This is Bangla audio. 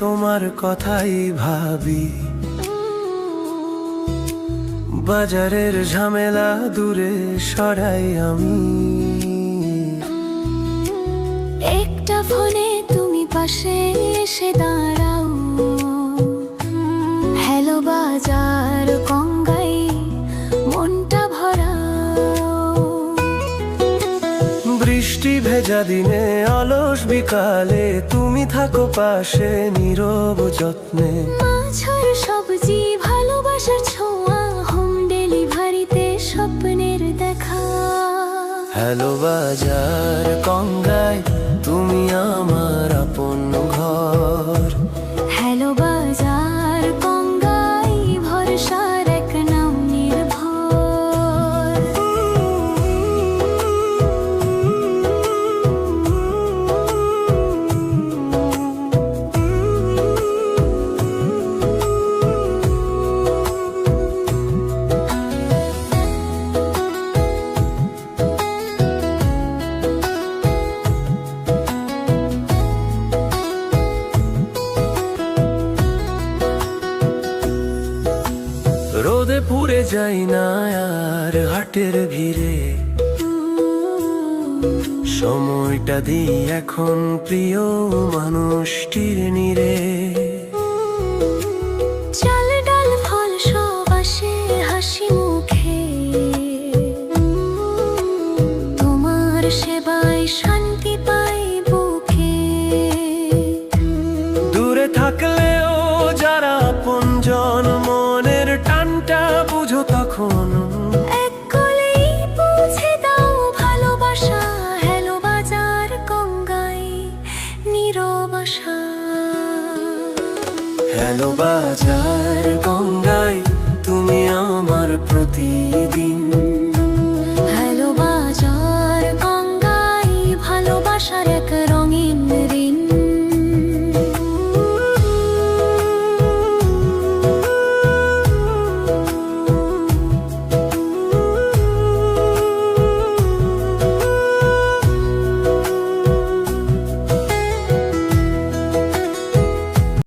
তোমার কথাই ভাবি। বাজারের ঝামেলা দূরে সরাই আমি। একটা ফোনে তুমি পাশে এসে দাঁড়াও। হ্যালো বাজার গঙ্গাই মনটা ভরাও। বৃষ্টি ভেজা দিনে অলস বিকালে তুমি থাকো পাশে নীরব যত্নে। মাছের সবজি ভালোবাসার ছোঁয়া, হোম ডেলিভারিতে স্বপ্নের দেখা। হ্যালো বাজার গঙ্গায় তুমি আমার আপন ঘর। হ্যালো বাজার গঙ্গাই ভরসার এক নাম নির্ভর। রোদে পুড়ে যাই না আর হাটের ভিড়ে। সময়টা দিই এখন প্রিয় মানুষটির নিরে। চাল ডাল ফল সব আসে হাসি মুখে। তোমার সেবায় শান্তি পাই বুকে। দূরে থাকলেও যারা আপনজন মনের টানটা বুঝো তখন। এক কলেই পৌঁছে দাও ভালোবাসা। হ্যালো বাজার গঙ্গাই নীরব আশা। হ্যালো বাজার গঙ্গায় তুমি আমার প্রতিদিন।